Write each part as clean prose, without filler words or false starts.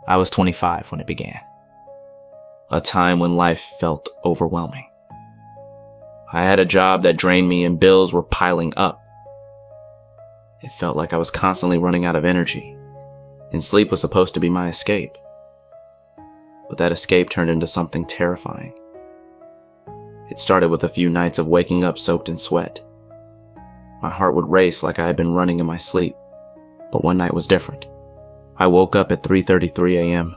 I was 25 when it began. A time when life felt overwhelming. I had a job that drained me and bills were piling up. It felt like I was constantly running out of energy, and sleep was supposed to be my escape. But that escape turned into something terrifying. It started with a few nights of waking up soaked in sweat. My heart would race like I had been running in my sleep, but one night was different. I woke up at 3:33 a.m.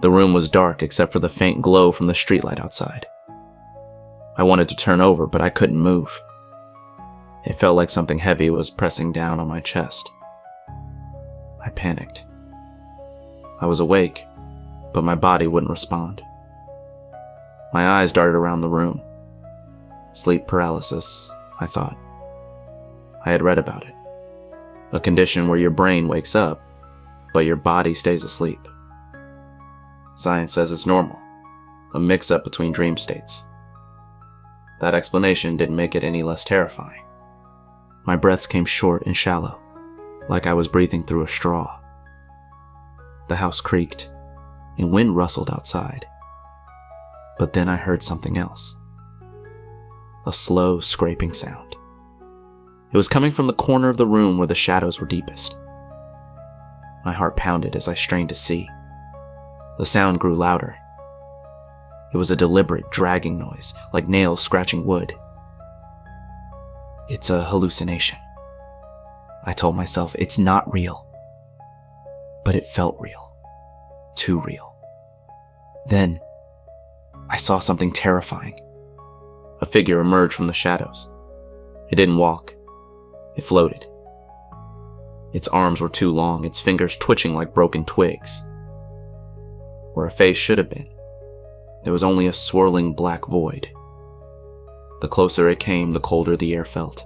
The room was dark except for the faint glow from the streetlight outside. I wanted to turn over, but I couldn't move. It felt like something heavy was pressing down on my chest. I panicked. I was awake, but my body wouldn't respond. My eyes darted around the room. Sleep paralysis, I thought. I had read about it. A condition where your brain wakes up, but your body stays asleep. Science says it's normal, a mix-up between dream states. That explanation didn't make it any less terrifying. My breaths came short and shallow, like I was breathing through a straw. The house creaked, and wind rustled outside. But then I heard something else. A slow, scraping sound. It was coming from the corner of the room where the shadows were deepest. My heart pounded as I strained to see. The sound grew louder. It was a deliberate, dragging noise, like nails scratching wood. It's a hallucination. I told myself it's not real. But it felt real. Too real. Then, I saw something terrifying. A figure emerged from the shadows. It didn't walk. It floated. Its arms were too long, its fingers twitching like broken twigs. Where a face should have been, there was only a swirling black void. The closer it came, the colder the air felt.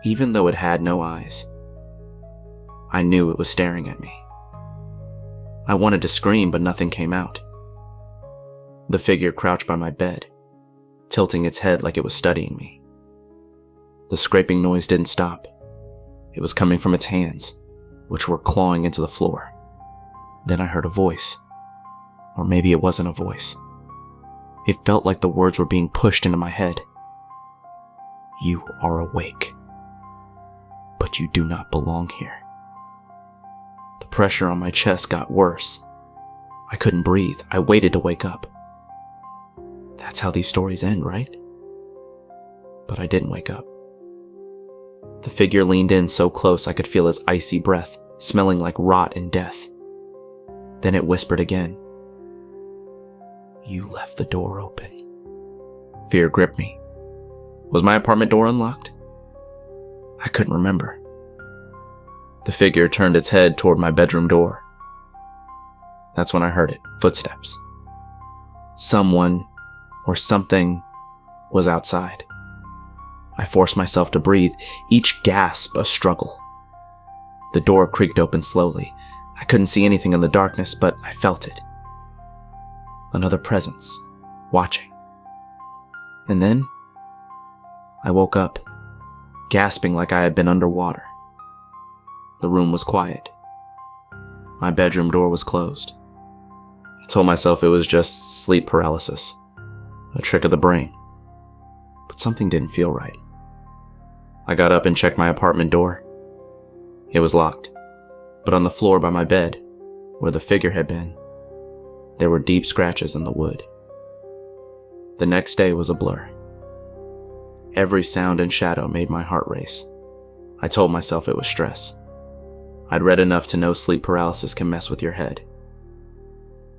Even though it had no eyes, I knew it was staring at me. I wanted to scream, but nothing came out. The figure crouched by my bed, tilting its head like it was studying me. The scraping noise didn't stop. It was coming from its hands, which were clawing into the floor. Then I heard a voice. Or maybe it wasn't a voice. It felt like the words were being pushed into my head. You are awake, but you do not belong here. The pressure on my chest got worse. I couldn't breathe. I waited to wake up. That's how these stories end, right? But I didn't wake up. The figure leaned in so close I could feel his icy breath, smelling like rot and death. Then it whispered again. You left the door open. Fear gripped me. Was my apartment door unlocked? I couldn't remember. The figure turned its head toward my bedroom door. That's when I heard it. Footsteps. Someone or something was outside. I forced myself to breathe, each gasp a struggle. The door creaked open slowly. I couldn't see anything in the darkness, but I felt it. Another presence, watching. And then, I woke up, gasping like I had been underwater. The room was quiet. My bedroom door was closed. I told myself it was just sleep paralysis, a trick of the brain. But something didn't feel right. I got up and checked my apartment door. It was locked, but on the floor by my bed, where the figure had been, there were deep scratches in the wood. The next day was a blur. Every sound and shadow made my heart race. I told myself it was stress. I'd read enough to know sleep paralysis can mess with your head.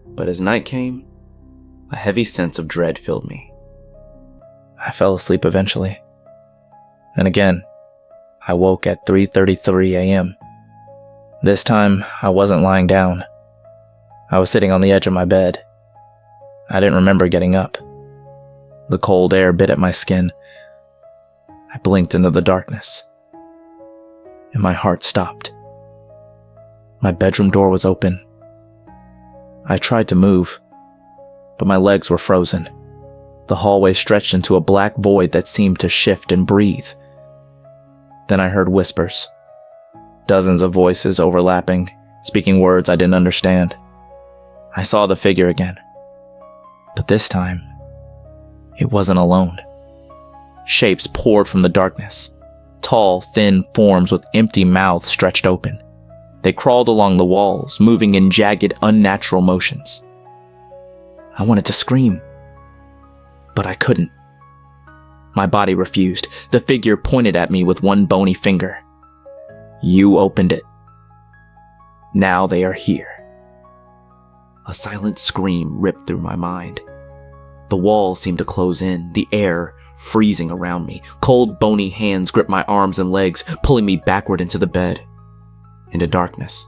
But as night came, a heavy sense of dread filled me. I fell asleep eventually. And again, I woke at 3:33 a.m. This time, I wasn't lying down. I was sitting on the edge of my bed. I didn't remember getting up. The cold air bit at my skin. I blinked into the darkness, and my heart stopped. My bedroom door was open. I tried to move, but my legs were frozen. The hallway stretched into a black void that seemed to shift and breathe. Then I heard whispers. Dozens of voices overlapping, speaking words I didn't understand. I saw the figure again. But this time, it wasn't alone. Shapes poured from the darkness. Tall, thin forms with empty mouths stretched open. They crawled along the walls, moving in jagged, unnatural motions. I wanted to scream, but I couldn't. My body refused. The figure pointed at me with one bony finger. You opened it. Now they are here. A silent scream ripped through my mind. The walls seemed to close in, the air freezing around me. Cold, bony hands gripped my arms and legs, pulling me backward into the bed, into darkness.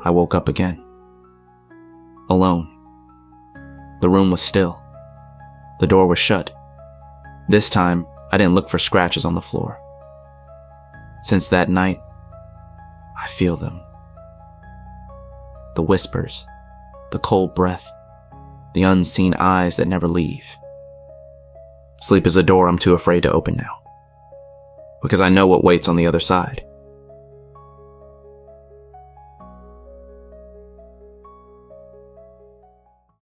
I woke up again. Alone. The room was still. The door was shut. This time, I didn't look for scratches on the floor. Since that night, I feel them. The whispers, the cold breath, the unseen eyes that never leave. Sleep is a door I'm too afraid to open now, because I know what waits on the other side.